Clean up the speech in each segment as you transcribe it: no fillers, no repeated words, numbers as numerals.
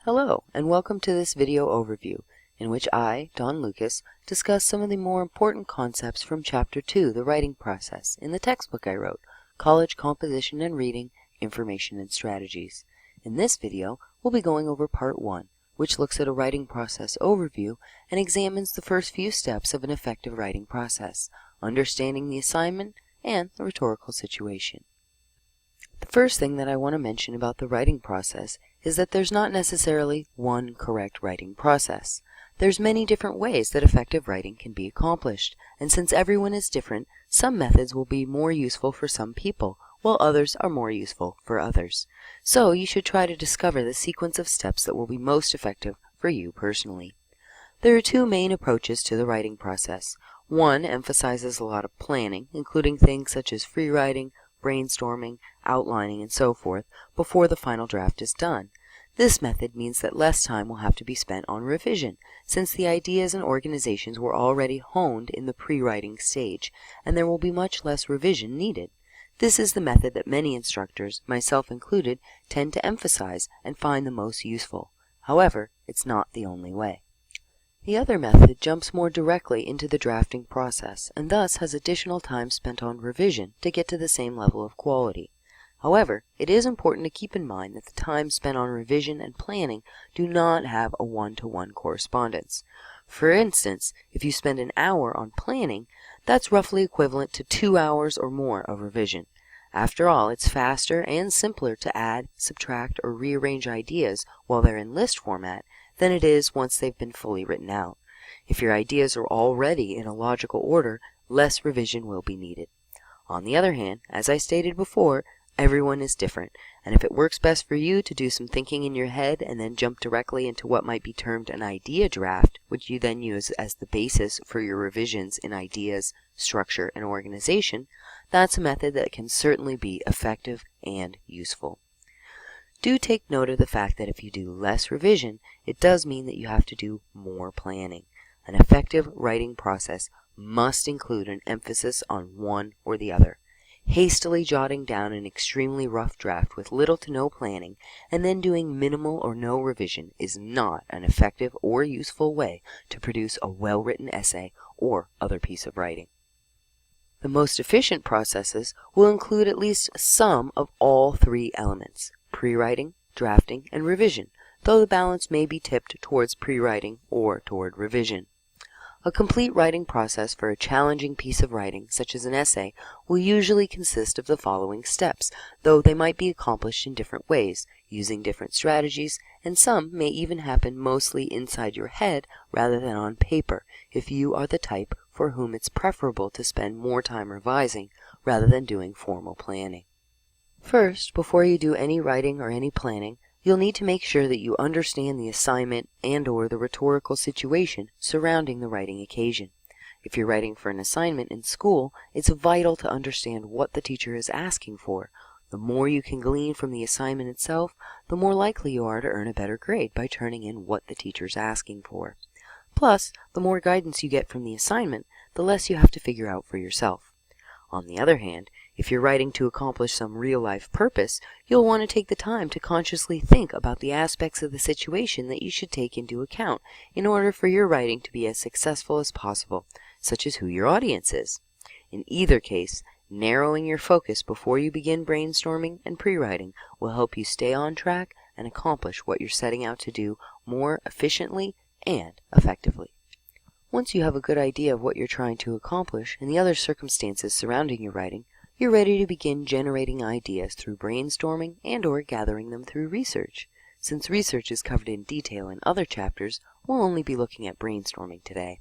Hello, and welcome to this video overview, in which I, Don Lucas, discuss some of the more important concepts from Chapter 2, the writing process, in the textbook I wrote, College Composition and Reading, Information and Strategies. In this video, we'll be going over Part 1, which looks at a writing process overview and examines the first few steps of an effective writing process, understanding the assignment and the rhetorical situation. The first thing that I want to mention about the writing process is that there's not necessarily one correct writing process. There's many different ways that effective writing can be accomplished, and since everyone is different, some methods will be more useful for some people, while others are more useful for others. So you should try to discover the sequence of steps that will be most effective for you personally. There are two main approaches to the writing process. One emphasizes a lot of planning, including things such as free writing, brainstorming, outlining, and so forth, before the final draft is done. This method means that less time will have to be spent on revision, since the ideas and organizations were already honed in the pre-writing stage, and there will be much less revision needed. This is the method that many instructors, myself included, tend to emphasize and find the most useful. However, it's not the only way. The other method jumps more directly into the drafting process, and thus has additional time spent on revision to get to the same level of quality. However, it is important to keep in mind that the time spent on revision and planning do not have a one-to-one correspondence. For instance, if you spend an hour on planning, that's roughly equivalent to 2 hours or more of revision. After all, it's faster and simpler to add, subtract, or rearrange ideas while they're in list format than it is once they've been fully written out. If your ideas are already in a logical order, less revision will be needed. On the other hand, as I stated before, everyone is different, and if it works best for you to do some thinking in your head and then jump directly into what might be termed an idea draft, which you then use as the basis for your revisions in ideas, structure, and organization, that's a method that can certainly be effective and useful. Do take note of the fact that if you do less revision, it does mean that you have to do more planning. An effective writing process must include an emphasis on one or the other. Hastily jotting down an extremely rough draft with little to no planning and then doing minimal or no revision is not an effective or useful way to produce a well-written essay or other piece of writing. The most efficient processes will include at least some of all three elements: pre-writing, drafting, and revision, though the balance may be tipped towards pre-writing or toward revision. A complete writing process for a challenging piece of writing, such as an essay, will usually consist of the following steps, though they might be accomplished in different ways, using different strategies, and some may even happen mostly inside your head rather than on paper, if you are the type for whom it's preferable to spend more time revising rather than doing formal planning. First, before you do any writing or any planning, you'll need to make sure that you understand the assignment and/or the rhetorical situation surrounding the writing occasion. If you're writing for an assignment in school, it's vital to understand what the teacher is asking for. The more you can glean from the assignment itself, the more likely you are to earn a better grade by turning in what the teacher's asking for. Plus, the more guidance you get from the assignment, the less you have to figure out for yourself. On the other hand, if you're writing to accomplish some real-life purpose, you'll want to take the time to consciously think about the aspects of the situation that you should take into account in order for your writing to be as successful as possible, such as who your audience is. In either case, narrowing your focus before you begin brainstorming and pre-writing will help you stay on track and accomplish what you're setting out to do more efficiently and effectively. Once you have a good idea of what you're trying to accomplish and the other circumstances surrounding your writing, you're ready to begin generating ideas through brainstorming and/or gathering them through research. Since research is covered in detail in other chapters, we'll only be looking at brainstorming today.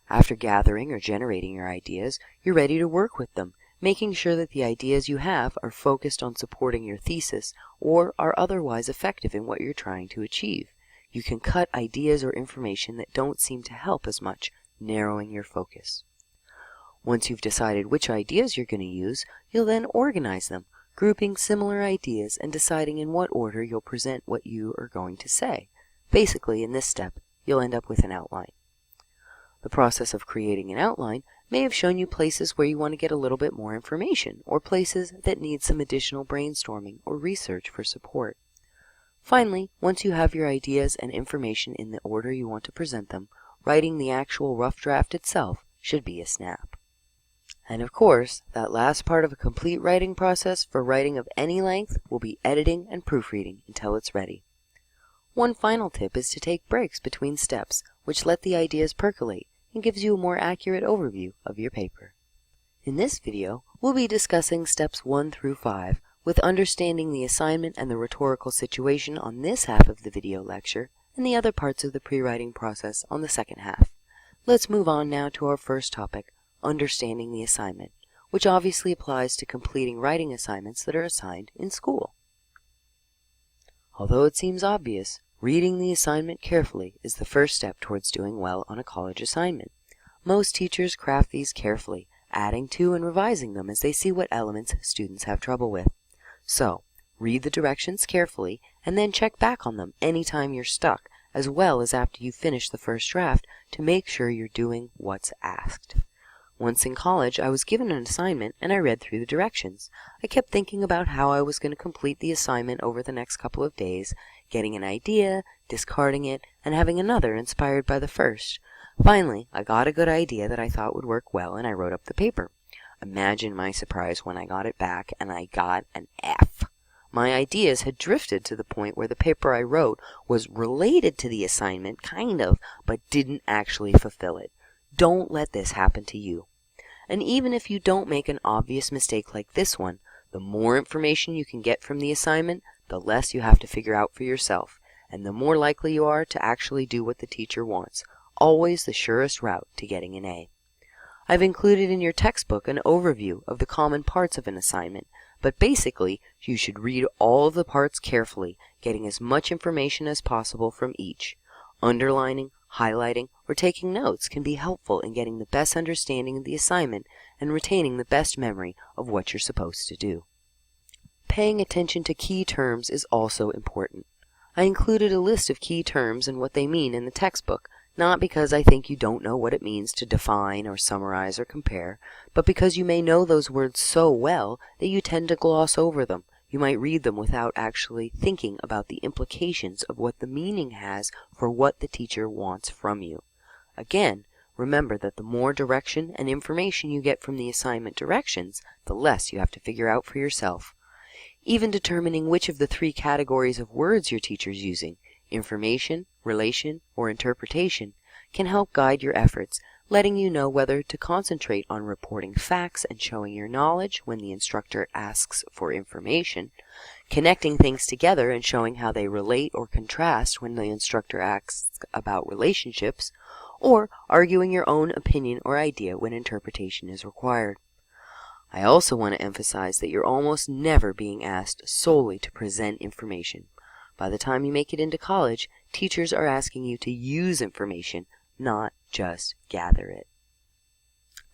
After gathering or generating your ideas, you're ready to work with them, making sure that the ideas you have are focused on supporting your thesis or are otherwise effective in what you're trying to achieve. You can cut ideas or information that don't seem to help as much, narrowing your focus. Once you've decided which ideas you're going to use, you'll then organize them, grouping similar ideas and deciding in what order you'll present what you are going to say. Basically, in this step, you'll end up with an outline. The process of creating an outline may have shown you places where you want to get a little bit more information, or places that need some additional brainstorming or research for support. Finally, once you have your ideas and information in the order you want to present them, writing the actual rough draft itself should be a snap. And of course, that last part of a complete writing process for writing of any length will be editing and proofreading until it's ready. One final tip is to take breaks between steps, which let the ideas percolate and gives you a more accurate overview of your paper. In this video, we'll be discussing steps 1 through 5, with understanding the assignment and the rhetorical situation on this half of the video lecture, and the other parts of the pre-writing process on the second half. Let's move on now to our first topic, understanding the assignment, which obviously applies to completing writing assignments that are assigned in school. Although it seems obvious, reading the assignment carefully is the first step towards doing well on a college assignment. Most teachers craft these carefully, adding to and revising them as they see what elements students have trouble with. So, read the directions carefully and then check back on them anytime you're stuck, as well as after you finish the first draft to make sure you're doing what's asked. Once in college, I was given an assignment and I read through the directions. I kept thinking about how I was going to complete the assignment over the next couple of days, getting an idea, discarding it, and having another inspired by the first. Finally, I got a good idea that I thought would work well and I wrote up the paper. Imagine my surprise when I got it back and I got an F. My ideas had drifted to the point where the paper I wrote was related to the assignment, kind of, but didn't actually fulfill it. Don't let this happen to you. And even if you don't make an obvious mistake like this one, the more information you can get from the assignment, the less you have to figure out for yourself, and the more likely you are to actually do what the teacher wants. Always the surest route to getting an A. I've included in your textbook an overview of the common parts of an assignment, but basically you should read all of the parts carefully, getting as much information as possible from each. Underlining, highlighting, or taking notes can be helpful in getting the best understanding of the assignment and retaining the best memory of what you're supposed to do. Paying attention to key terms is also important. I included a list of key terms and what they mean in the textbook, not because I think you don't know what it means to define or summarize or compare, but because you may know those words so well that you tend to gloss over them. You might read them without actually thinking about the implications of what the meaning has for what the teacher wants from you. Again, remember that the more direction and information you get from the assignment directions, the less you have to figure out for yourself. Even determining which of the 3 categories of words your teacher's using, information, relation, or interpretation, can help guide your efforts, letting you know whether to concentrate on reporting facts and showing your knowledge when the instructor asks for information, connecting things together and showing how they relate or contrast when the instructor asks about relationships, or arguing your own opinion or idea when interpretation is required. I also want to emphasize that you're almost never being asked solely to present information. By the time you make it into college, teachers are asking you to use information, not just gather it.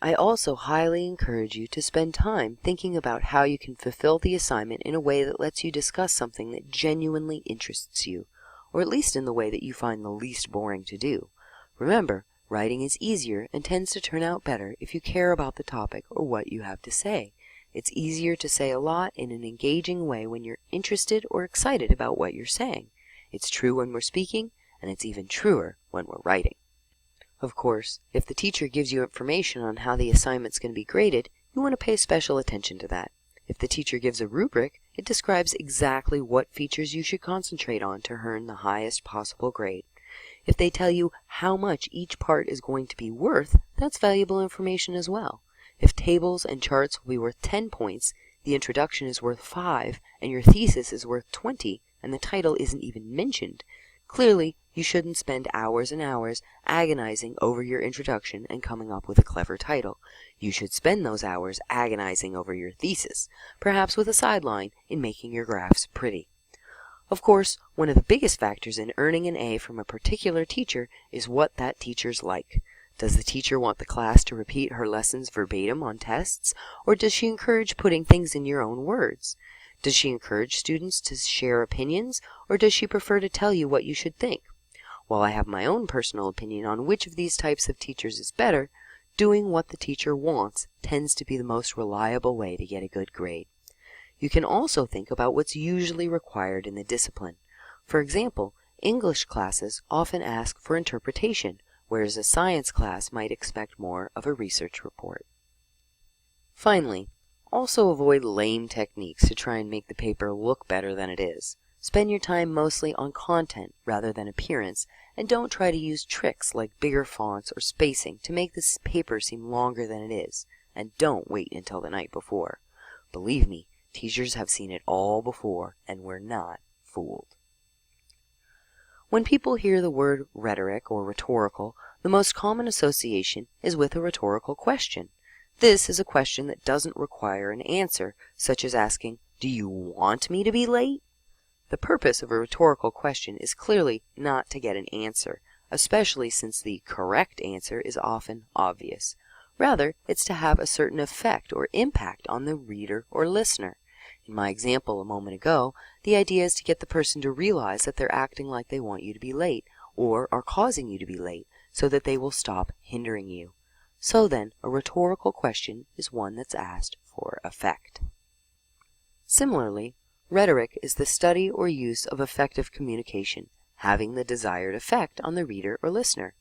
I also highly encourage you to spend time thinking about how you can fulfill the assignment in a way that lets you discuss something that genuinely interests you, or at least in the way that you find the least boring to do. Remember, writing is easier and tends to turn out better if you care about the topic or what you have to say. It's easier to say a lot in an engaging way when you're interested or excited about what you're saying. It's true when we're speaking, and it's even truer when we're writing. Of course, if the teacher gives you information on how the assignment's going to be graded, you want to pay special attention to that. If the teacher gives a rubric, it describes exactly what features you should concentrate on to earn the highest possible grade. If they tell you how much each part is going to be worth, that's valuable information as well. If tables and charts will be worth 10 points, the introduction is worth 5, and your thesis is worth 20, and the title isn't even mentioned, clearly you shouldn't spend hours and hours agonizing over your introduction and coming up with a clever title. You should spend those hours agonizing over your thesis, perhaps with a sideline in making your graphs pretty. Of course, one of the biggest factors in earning an A from a particular teacher is what that teacher's like. Does the teacher want the class to repeat her lessons verbatim on tests, or does she encourage putting things in your own words? Does she encourage students to share opinions, or does she prefer to tell you what you should think? While I have my own personal opinion on which of these types of teachers is better, doing what the teacher wants tends to be the most reliable way to get a good grade. You can also think about what's usually required in the discipline. For example, English classes often ask for interpretation, whereas a science class might expect more of a research report. Finally, also avoid lame techniques to try and make the paper look better than it is. Spend your time mostly on content rather than appearance, and don't try to use tricks like bigger fonts or spacing to make this paper seem longer than it is, and don't wait until the night before. Believe me, teachers have seen it all before, and we're not fooled. When people hear the word rhetoric or rhetorical, the most common association is with a rhetorical question. This is a question that doesn't require an answer, such as asking, "Do you want me to be late?" The purpose of a rhetorical question is clearly not to get an answer, especially since the correct answer is often obvious. Rather, it's to have a certain effect or impact on the reader or listener. In my example a moment ago, the idea is to get the person to realize that they're acting like they want you to be late, or are causing you to be late, so that they will stop hindering you. So then, a rhetorical question is one that's asked for effect. Similarly, rhetoric is the study or use of effective communication, having the desired effect on the reader or listener.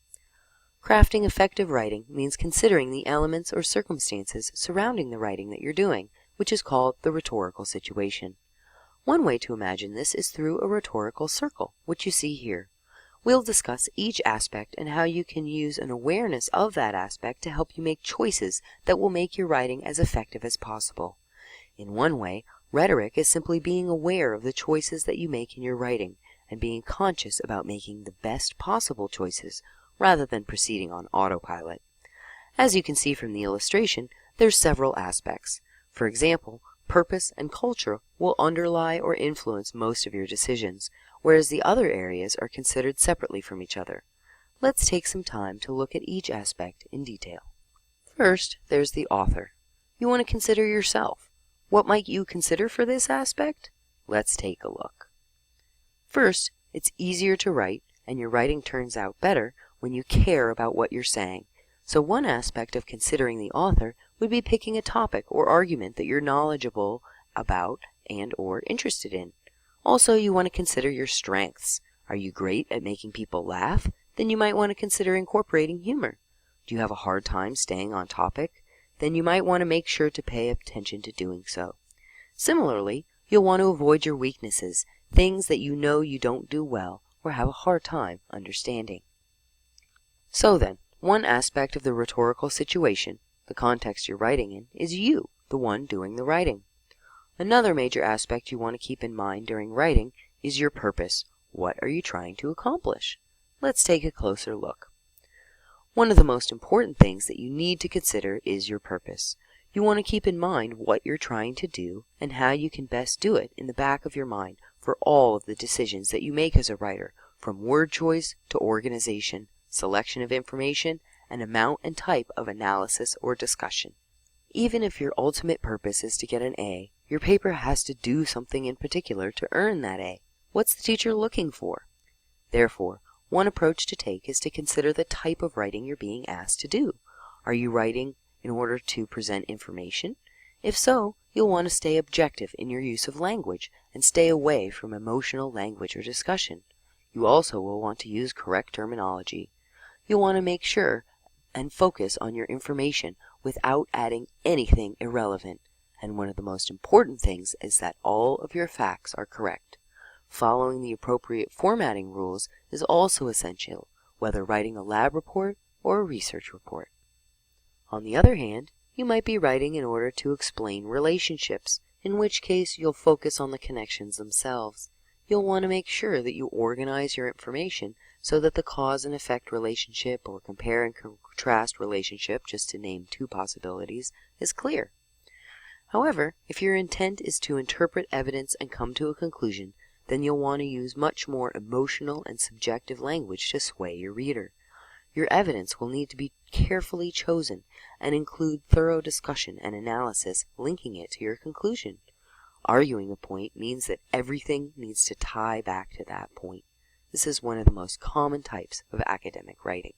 Crafting effective writing means considering the elements or circumstances surrounding the writing that you're doing, which is called the rhetorical situation. One way to imagine this is through a rhetorical circle, which you see here. We'll discuss each aspect and how you can use an awareness of that aspect to help you make choices that will make your writing as effective as possible. In one way, rhetoric is simply being aware of the choices that you make in your writing and being conscious about making the best possible choices rather than proceeding on autopilot. As you can see from the illustration, there's several aspects. For example, purpose and culture will underlie or influence most of your decisions, whereas the other areas are considered separately from each other. Let's take some time to look at each aspect in detail. First, there's the author. You want to consider yourself. What might you consider for this aspect? Let's take a look. First, it's easier to write, and your writing turns out better when you care about what you're saying. So one aspect of considering the author would be picking a topic or argument that you're knowledgeable about and or interested in. Also, you want to consider your strengths. Are you great at making people laugh? Then you might want to consider incorporating humor. Do you have a hard time staying on topic? Then you might want to make sure to pay attention to doing so. Similarly, you'll want to avoid your weaknesses, things that you know you don't do well or have a hard time understanding. So then, one aspect of the rhetorical situation, the context you're writing in, is you, the one doing the writing. Another major aspect you want to keep in mind during writing is your purpose. What are you trying to accomplish? Let's take a closer look. One of the most important things that you need to consider is your purpose. You want to keep in mind what you're trying to do and how you can best do it in the back of your mind for all of the decisions that you make as a writer, from word choice to organization, selection of information, and amount and type of analysis or discussion. Even if your ultimate purpose is to get an A, your paper has to do something in particular to earn that A. What's the teacher looking for? Therefore, one approach to take is to consider the type of writing you're being asked to do. Are you writing in order to present information? If so, you'll want to stay objective in your use of language and stay away from emotional language or discussion. You also will want to use correct terminology. You'll want to make sure and focus on your information without adding anything irrelevant. And one of the most important things is that all of your facts are correct. Following the appropriate formatting rules is also essential, whether writing a lab report or a research report. On the other hand, you might be writing in order to explain relationships, in which case you'll focus on the connections themselves. You'll want to make sure that you organize your information so that the cause and effect relationship or compare and contrast relationship, just to name two possibilities, is clear. However, if your intent is to interpret evidence and come to a conclusion, then you'll want to use much more emotional and subjective language to sway your reader. Your evidence will need to be carefully chosen and include thorough discussion and analysis linking it to your conclusion. Arguing a point means that everything needs to tie back to that point. This is one of the most common types of academic writing.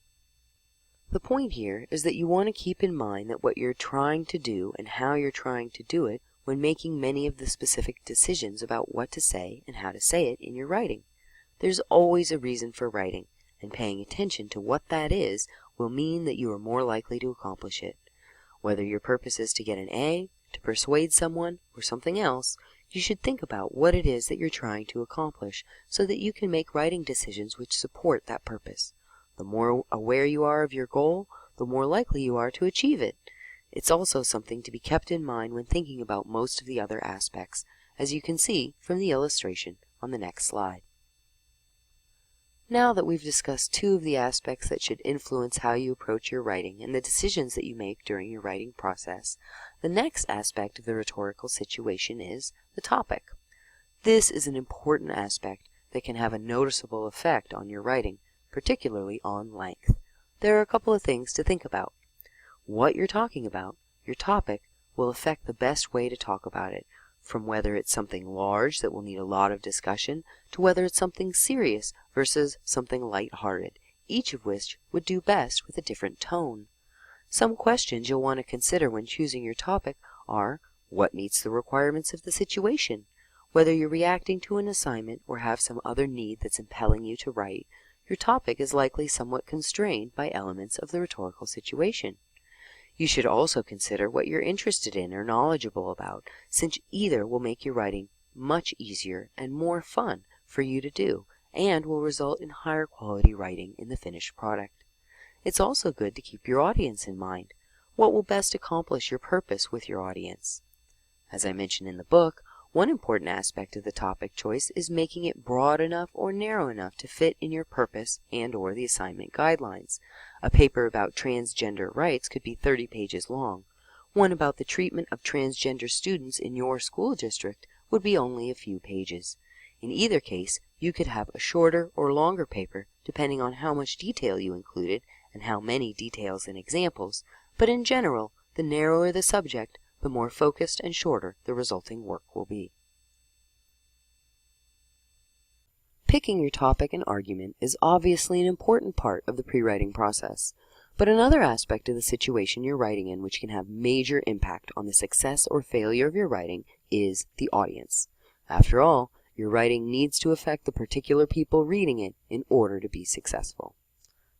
The point here is that you want to keep in mind that what you're trying to do and how you're trying to do it when making many of the specific decisions about what to say and how to say it in your writing. There's always a reason for writing, and paying attention to what that is will mean that you are more likely to accomplish it. Whether your purpose is to get an A, to persuade someone, or something else, you should think about what it is that you're trying to accomplish so that you can make writing decisions which support that purpose. The more aware you are of your goal, the more likely you are to achieve it. It's also something to be kept in mind when thinking about most of the other aspects, as you can see from the illustration on the next slide. Now that we've discussed two of the aspects that should influence how you approach your writing and the decisions that you make during your writing process, the next aspect of the rhetorical situation is the topic. This is an important aspect that can have a noticeable effect on your writing, particularly on length. There are a couple of things to think about. What you're talking about, your topic, will affect the best way to talk about it, from whether it's something large that will need a lot of discussion to whether it's something serious versus something light-hearted, each of which would do best with a different tone. Some questions you'll want to consider when choosing your topic are: what meets the requirements of the situation? Whether you're reacting to an assignment or have some other need that's impelling you to write, your topic is likely somewhat constrained by elements of the rhetorical situation. You should also consider what you're interested in or knowledgeable about, since either will make your writing much easier and more fun for you to do, and will result in higher quality writing in the finished product. It's also good to keep your audience in mind. What will best accomplish your purpose with your audience? As I mentioned in the book, one important aspect of the topic choice is making it broad enough or narrow enough to fit in your purpose and/or the assignment guidelines. A paper about transgender rights could be 30 pages long. One about the treatment of transgender students in your school district would be only a few pages. In either case, you could have a shorter or longer paper depending on how much detail you included and how many details and examples, but in general, the narrower the subject, the more focused and shorter the resulting work will be. Picking your topic and argument is obviously an important part of the pre-writing process, but another aspect of the situation you're writing in which can have major impact on the success or failure of your writing is the audience. After all, your writing needs to affect the particular people reading it in order to be successful.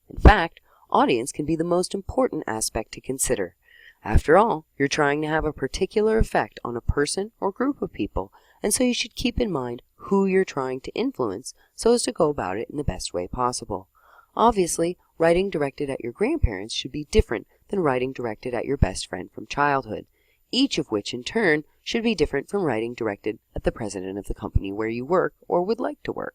In fact, audience can be the most important aspect to consider. After all, you're trying to have a particular effect on a person or group of people, and so you should keep in mind who you're trying to influence so as to go about it in the best way possible. Obviously, writing directed at your grandparents should be different than writing directed at your best friend from childhood, each of which in turn should be different from writing directed at the president of the company where you work or would like to work.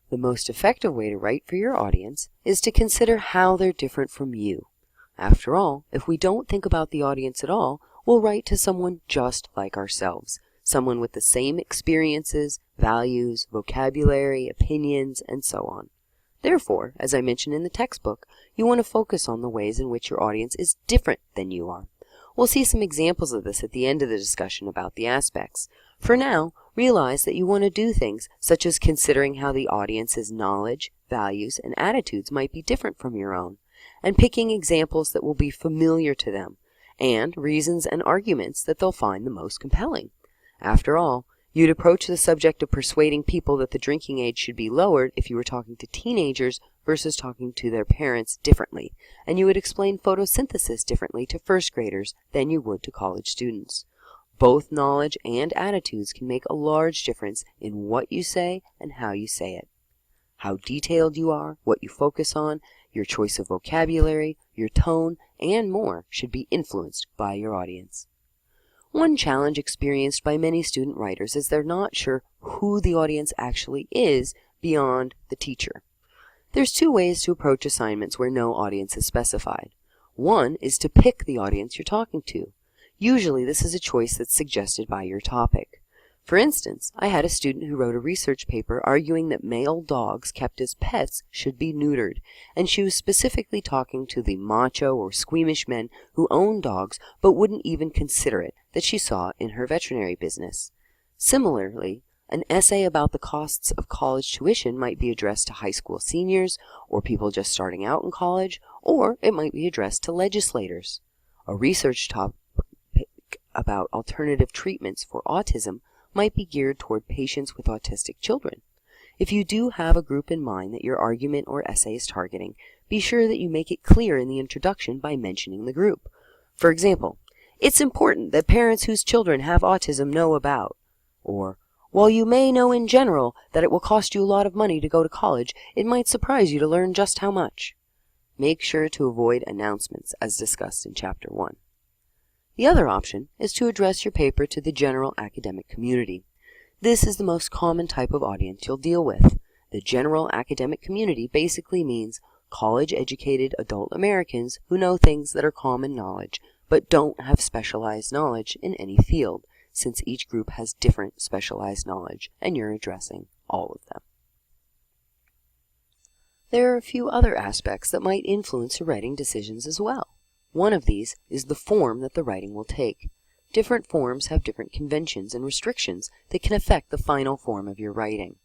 The most effective way to write for your audience is to consider how they're different from you. After all, if we don't think about the audience at all, we'll write to someone just like ourselves, someone with the same experiences, values, vocabulary, opinions, and so on. Therefore, as I mentioned in the textbook, you want to focus on the ways in which your audience is different than you are. We'll see some examples of this at the end of the discussion about the aspects. For now, realize that you want to do things such as considering how the audience's knowledge, values, and attitudes might be different from your own, and picking examples that will be familiar to them, and reasons and arguments that they'll find the most compelling. After all, you'd approach the subject of persuading people that the drinking age should be lowered if you were talking to teenagers versus talking to their parents differently, and you would explain photosynthesis differently to first graders than you would to college students. Both knowledge and attitudes can make a large difference in what you say and how you say it. How detailed you are, what you focus on, your choice of vocabulary, your tone, and more should be influenced by your audience. One challenge experienced by many student writers is they're not sure who the audience actually is beyond the teacher. There's two ways to approach assignments where no audience is specified. One is to pick the audience you're talking to. Usually this is a choice that's suggested by your topic. For instance, I had a student who wrote a research paper arguing that male dogs kept as pets should be neutered, and she was specifically talking to the macho or squeamish men who own dogs but wouldn't even consider it that she saw in her veterinary business. Similarly, an essay about the costs of college tuition might be addressed to high school seniors or people just starting out in college, or it might be addressed to legislators. A research topic about alternative treatments for autism might be geared toward patients with autistic children. If you do have a group in mind that your argument or essay is targeting, be sure that you make it clear in the introduction by mentioning the group. For example, it's important that parents whose children have autism know about, or, while you may know in general that it will cost you a lot of money to go to college, it might surprise you to learn just how much. Make sure to avoid announcements as discussed in Chapter 1. The other option is to address your paper to the general academic community. This is the most common type of audience you'll deal with. The general academic community basically means college-educated adult Americans who know things that are common knowledge, but don't have specialized knowledge in any field, since each group has different specialized knowledge, and you're addressing all of them. There are a few other aspects that might influence your writing decisions as well. One of these is the form that the writing will take. Different forms have different conventions and restrictions that can affect the final form of your writing.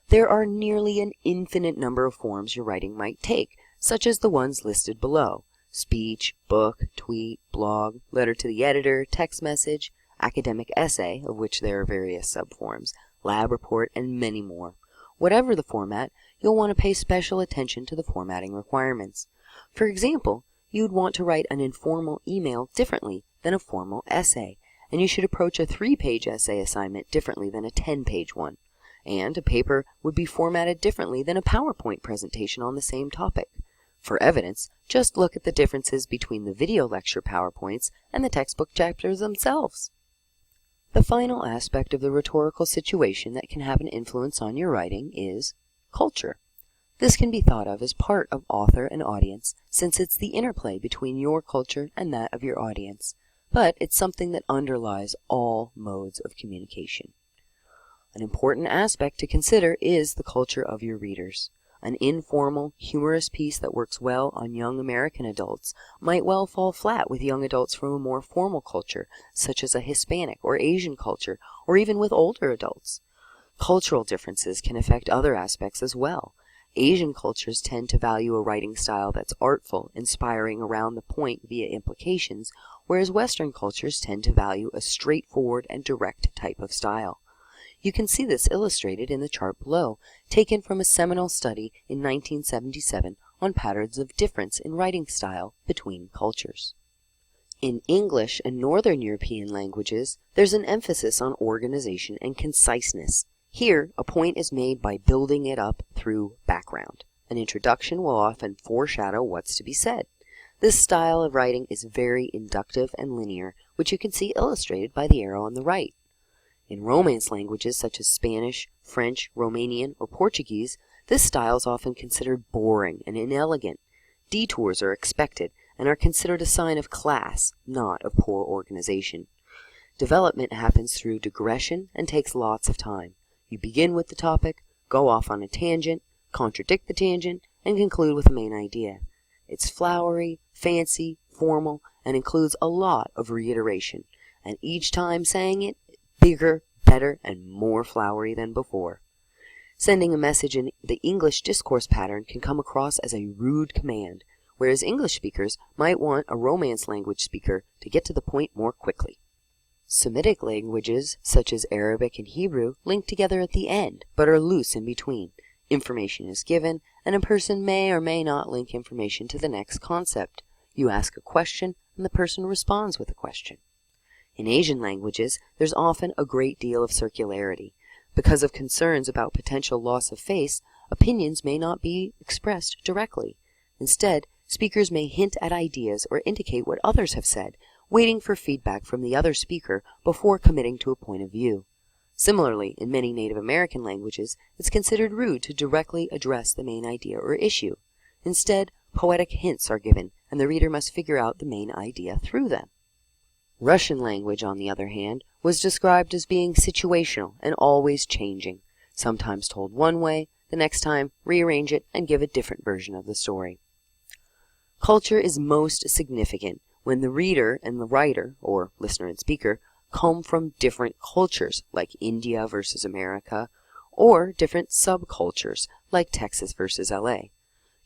There are nearly an infinite number of forms your writing might take, such as the ones listed below: speech, book, tweet, blog, letter to the editor, text message, academic essay, of which there are various subforms, lab report, and many more. Whatever the format, you'll want to pay special attention to the formatting requirements. For example, you'd want to write an informal email differently than a formal essay, and you should approach a 3-page essay assignment differently than a 10-page one. And a paper would be formatted differently than a PowerPoint presentation on the same topic. For evidence, just look at the differences between the video lecture PowerPoints and the textbook chapters themselves. The final aspect of the rhetorical situation that can have an influence on your writing is culture. This can be thought of as part of author and audience, since it's the interplay between your culture and that of your audience, but it's something that underlies all modes of communication. An important aspect to consider is the culture of your readers. An informal, humorous piece that works well on young American adults might well fall flat with young adults from a more formal culture, such as a Hispanic or Asian culture, or even with older adults. Cultural differences can affect other aspects as well. Asian cultures tend to value a writing style that's artful, inspiring around the point via implications, whereas Western cultures tend to value a straightforward and direct type of style. You can see this illustrated in the chart below, taken from a seminal study in 1977 on patterns of difference in writing style between cultures. In English and Northern European languages, there's an emphasis on organization and conciseness. Here, a point is made by building it up through background. An introduction will often foreshadow what's to be said. This style of writing is very inductive and linear, which you can see illustrated by the arrow on the right. In Romance languages such as Spanish, French, Romanian, or Portuguese, this style is often considered boring and inelegant. Detours are expected and are considered a sign of class, not of poor organization. Development happens through digression and takes lots of time. You begin with the topic, go off on a tangent, contradict the tangent, and conclude with the main idea. It's flowery, fancy, formal, and includes a lot of reiteration, and each time saying it, bigger, better, and more flowery than before. Sending a message in the English discourse pattern can come across as a rude command, whereas English speakers might want a Romance language speaker to get to the point more quickly. Semitic languages, such as Arabic and Hebrew, link together at the end, but are loose in between. Information is given, and a person may or may not link information to the next concept. You ask a question, and the person responds with a question. In Asian languages, there's often a great deal of circularity. Because of concerns about potential loss of face, opinions may not be expressed directly. Instead, speakers may hint at ideas or indicate what others have said, waiting for feedback from the other speaker before committing to a point of view. Similarly, in many Native American languages, it's considered rude to directly address the main idea or issue. Instead, poetic hints are given, and the reader must figure out the main idea through them. Russian language, on the other hand, was described as being situational and always changing, sometimes told one way, the next time rearrange it and give a different version of the story. Culture is most significant when the reader and the writer, or listener and speaker, come from different cultures, like India versus America, or different subcultures, like Texas versus LA.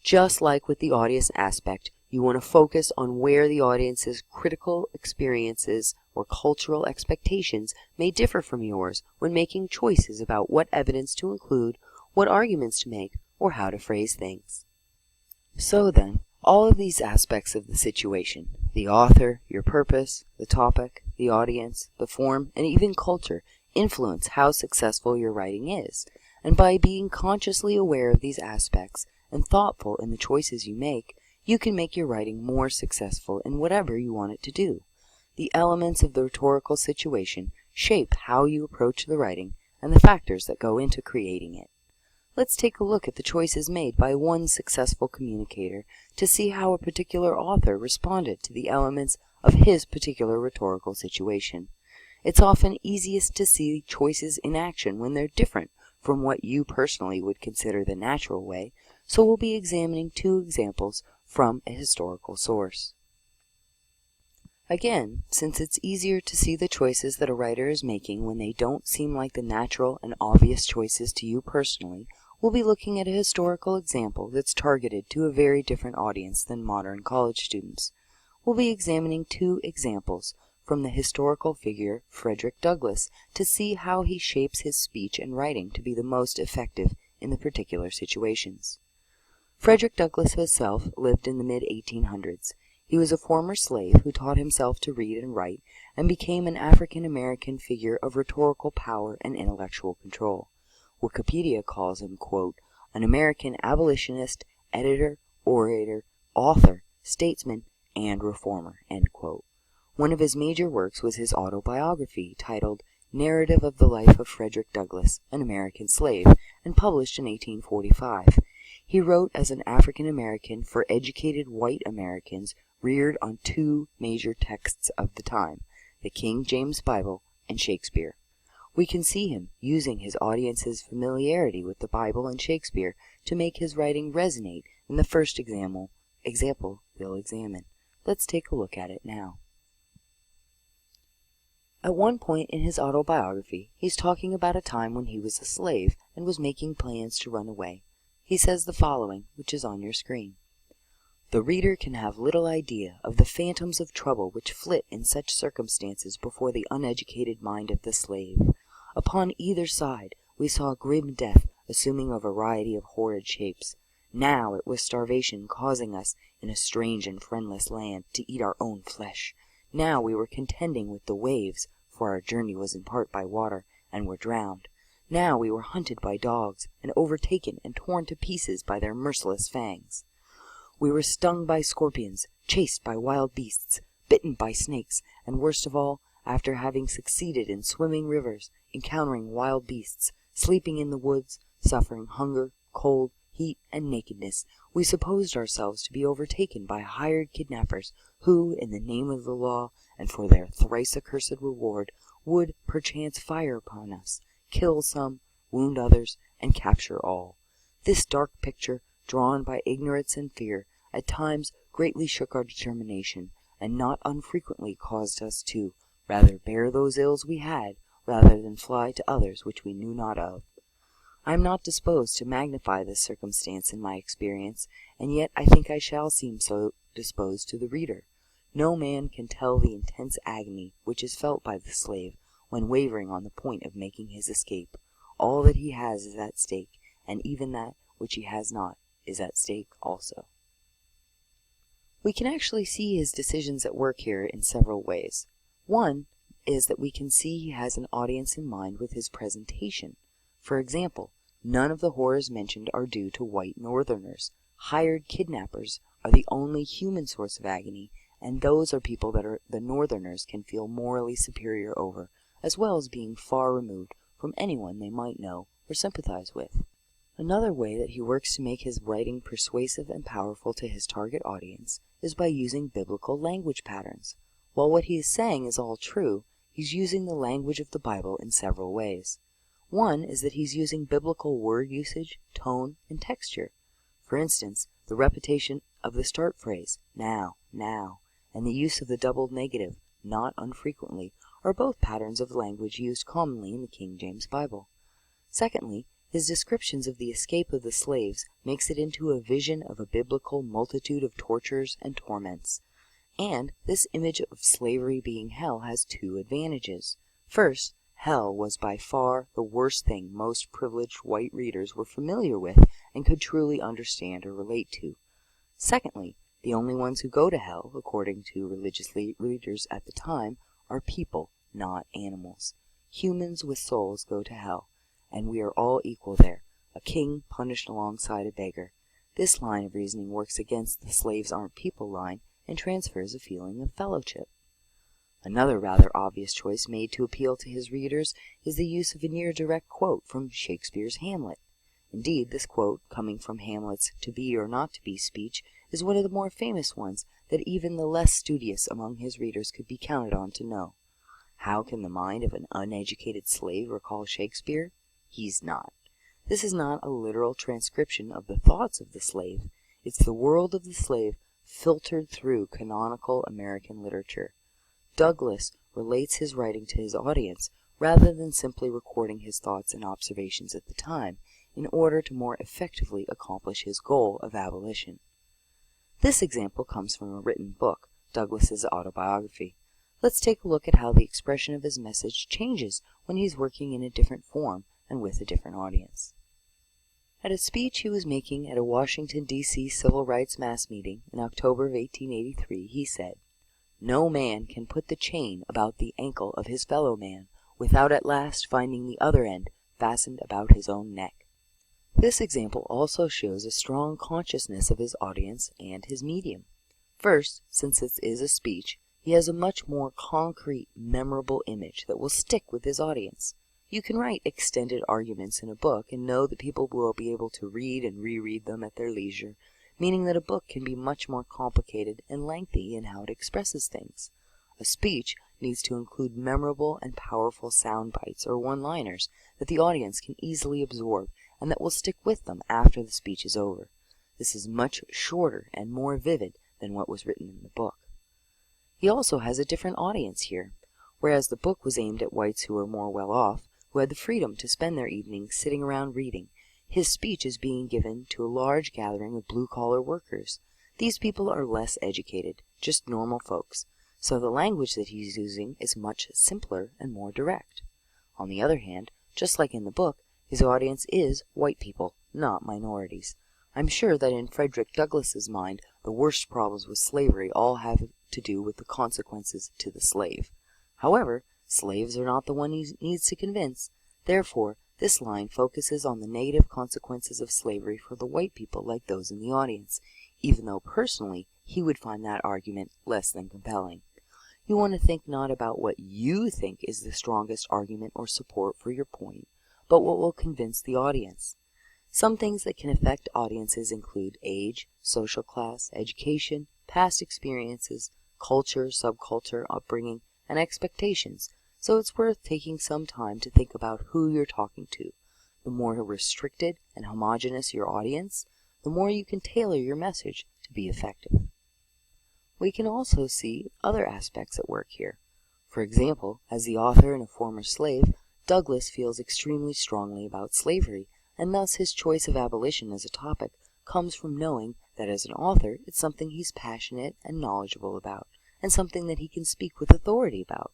Just like with the audience aspect, you want to focus on where the audience's critical experiences or cultural expectations may differ from yours when making choices about what evidence to include what arguments to make, or how to phrase things. So then, all of these aspects of the situation, the author, your purpose, the topic, the audience, the form, and even culture, influence how successful your writing is. And by being consciously aware of these aspects and thoughtful in the choices you make, you can make your writing more successful in whatever you want it to do. The elements of the rhetorical situation shape how you approach the writing and the factors that go into creating it. Let's take a look at the choices made by one successful communicator to see how a particular author responded to the elements of his particular rhetorical situation. It's often easiest to see choices in action when they're different from what you personally would consider the natural way, so we'll be examining two examples from a historical source. Again, since it's easier to see the choices that a writer is making when they don't seem like the natural and obvious choices to you personally, we'll be looking at a historical example that's targeted to a very different audience than modern college students. We'll be examining two examples from the historical figure Frederick Douglass to see how he shapes his speech and writing to be the most effective in the particular situations. Frederick Douglass himself lived in the mid-1800s. He was a former slave who taught himself to read and write and became an African-American figure of rhetorical power and intellectual control. Wikipedia calls him, quote, an American abolitionist, editor, orator, author, statesman, and reformer, end quote. One of his major works was his autobiography titled Narrative of the Life of Frederick Douglass, an American Slave, and published in 1845. He wrote as an African American for educated white Americans reared on two major texts of the time, the King James Bible and Shakespeare. We can see him using his audience's familiarity with the Bible and Shakespeare to make his writing resonate in the first example we'll examine. Let's take a look at it now. At one point in his autobiography, he's talking about a time when he was a slave and was making plans to run away. He says the following, which is on your screen. The reader can have little idea of the phantoms of trouble which flit in such circumstances before the uneducated mind of the slave. Upon either side we saw grim death assuming a variety of horrid shapes. Now it was starvation causing us in a strange and friendless land to eat our own flesh. Now we were contending with the waves, for our journey was in part by water, and were drowned. Now we were hunted by dogs, and overtaken and torn to pieces by their merciless fangs. We were stung by scorpions, chased by wild beasts, bitten by snakes, and worst of all, after having succeeded in swimming rivers, encountering wild beasts, sleeping in the woods, suffering hunger, cold, heat, and nakedness, we supposed ourselves to be overtaken by hired kidnappers, who, in the name of the law, and for their thrice accursed reward, would perchance fire upon us, kill some, wound others, and capture all. This dark picture, drawn by ignorance and fear, at times greatly shook our determination, and not unfrequently caused us to rather bear those ills we had, rather than fly to others which we knew not of. I am not disposed to magnify this circumstance in my experience, and yet I think I shall seem so disposed to the reader. No man can tell the intense agony which is felt by the slave when wavering on the point of making his escape. All that he has is at stake, and even that which he has not is at stake also. We can actually see his decisions at work here in several ways. One is that we can see he has an audience in mind with his presentation. For example, none of the horrors mentioned are due to white northerners. Hired kidnappers are the only human source of agony, and those are people that the northerners can feel morally superior over, as well as being far removed from anyone they might know or sympathize with. Another way that he works to make his writing persuasive and powerful to his target audience is by using biblical language patterns. While what he is saying is all true, he's using the language of the Bible in several ways. One is that he's using biblical word usage, tone, and texture. For instance, the repetition of the start phrase, now, and the use of the doubled negative, not unfrequently, are both patterns of language used commonly in the King James Bible. Secondly, his descriptions of the escape of the slaves makes it into a vision of a biblical multitude of tortures and torments. And this image of slavery being hell has two advantages. First, hell was by far the worst thing most privileged white readers were familiar with and could truly understand or relate to. Secondly, the only ones who go to hell, according to religious readers at the time, are people, not animals. Humans with souls go to hell, and we are all equal there, a king punished alongside a beggar. This line of reasoning works against the slaves aren't people line and transfers a feeling of fellowship. Another rather obvious choice made to appeal to his readers is the use of a near direct quote from Shakespeare's Hamlet. Indeed, this quote, coming from Hamlet's to be or not to be speech, is one of the more famous ones that even the less studious among his readers could be counted on to know. How can the mind of an uneducated slave recall Shakespeare? He's not. This is not a literal transcription of the thoughts of the slave. It's the world of the slave filtered through canonical American literature. Douglas relates his writing to his audience rather than simply recording his thoughts and observations at the time in order to more effectively accomplish his goal of abolition. This example comes from a written book, Douglas's autobiography. Let's take a look at how the expression of his message changes when he's working in a different form and with a different audience. At a speech he was making at a Washington, D.C. civil rights mass meeting in October of 1883, he said, "No man can put the chain about the ankle of his fellow man without at last finding the other end fastened about his own neck." This example also shows a strong consciousness of his audience and his medium. First, since it is a speech, he has a much more concrete, memorable image that will stick with his audience. You can write extended arguments in a book and know that people will be able to read and reread them at their leisure, meaning that a book can be much more complicated and lengthy in how it expresses things. A speech needs to include memorable and powerful sound bites or one-liners that the audience can easily absorb and that will stick with them after the speech is over. This is much shorter and more vivid than what was written in the book. He also has a different audience here. Whereas the book was aimed at whites who were more well off, who had the freedom to spend their evenings sitting around reading, his speech is being given to a large gathering of blue-collar workers. These people are less educated, just normal folks, so the language that he's using is much simpler and more direct. On the other hand, just like in the book, his audience is white people, not minorities. I'm sure that in Frederick Douglass's mind, the worst problems with slavery all have to do with the consequences to the slave. However, slaves are not the one he needs to convince. Therefore, this line focuses on the negative consequences of slavery for the white people like those in the audience, even though personally he would find that argument less than compelling. You want to think not about what you think is the strongest argument or support for your point, but what will convince the audience. Some things that can affect audiences include age, social class, education, past experiences, culture, subculture, upbringing, and expectations, so it's worth taking some time to think about who you're talking to. The more restricted and homogeneous your audience, the more you can tailor your message to be effective. We can also see other aspects at work here. For example, as the author and a former slave, Douglas feels extremely strongly about slavery, and thus his choice of abolition as a topic comes from knowing that as an author it's something he's passionate and knowledgeable about, and something that he can speak with authority about.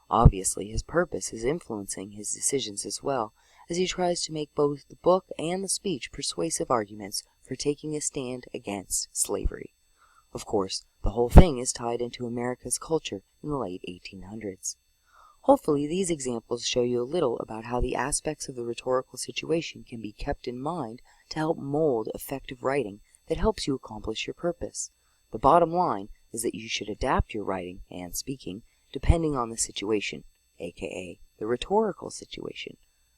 Obviously, his purpose is influencing his decisions as well, as he tries to make both the book and the speech persuasive arguments for taking a stand against slavery. Of course, the whole thing is tied into America's culture in the late 1800s. Hopefully, these examples show you a little about how the aspects of the rhetorical situation can be kept in mind to help mold effective writing that helps you accomplish your purpose. The bottom line is that you should adapt your writing and speaking depending on the situation, aka the rhetorical situation,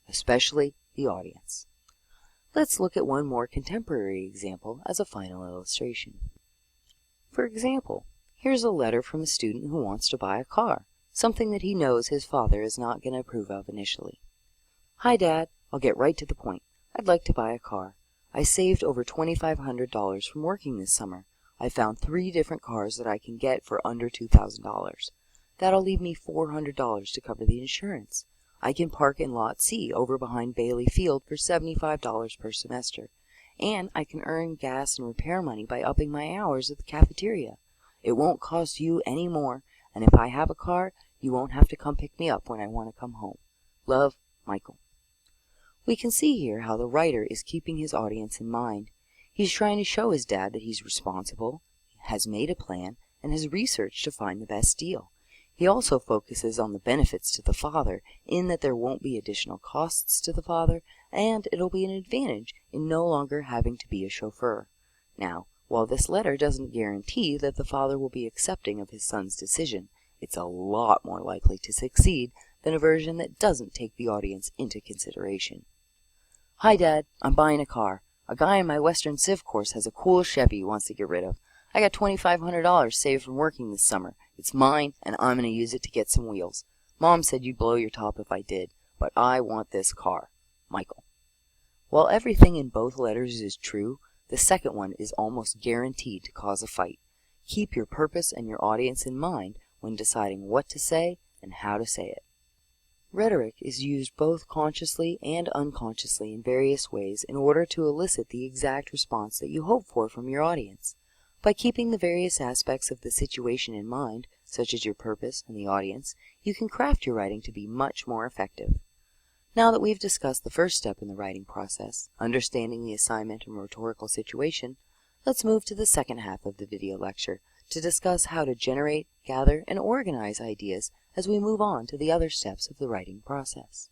especially the audience. Let's look at one more contemporary example as a final illustration. For example, here's a letter from a student who wants to buy a car, something that he knows his father is not going to approve of initially. "Hi, Dad. I'll get right to the point. I'd like to buy a car. I saved over $2,500 from working this summer. I found 3 different cars that I can get for under $2,000. That'll leave me $400 to cover the insurance. I can park in Lot C over behind Bailey Field for $75 per semester. And I can earn gas and repair money by upping my hours at the cafeteria. It won't cost you any more, and if I have a car, you won't have to come pick me up when I want to come home. Love, Michael. We can see here how the writer is keeping his audience in mind. He's trying to show his dad that he's responsible, has made a plan, and has researched to find the best deal. He also focuses on the benefits to the father, in that there won't be additional costs to the father, and it'll be an advantage in no longer having to be a chauffeur. Now, while this letter doesn't guarantee that the father will be accepting of his son's decision, it's a lot more likely to succeed than a version that doesn't take the audience into consideration. Hi, Dad. I'm buying a car. A guy in my Western Civ course has a cool Chevy he wants to get rid of. I got $2,500 saved from working this summer. It's mine, and I'm going to use it to get some wheels. Mom said you'd blow your top if I did, but I want this car. Michael. While everything in both letters is true, the second one is almost guaranteed to cause a fight. Keep your purpose and your audience in mind when deciding what to say and how to say it. Rhetoric is used both consciously and unconsciously in various ways in order to elicit the exact response that you hope for from your audience. By keeping the various aspects of the situation in mind, such as your purpose and the audience, you can craft your writing to be much more effective. Now that we've discussed the first step in the writing process, understanding the assignment and rhetorical situation, let's move to the second half of the video lecture to discuss how to generate, gather, and organize ideas as we move on to the other steps of the writing process.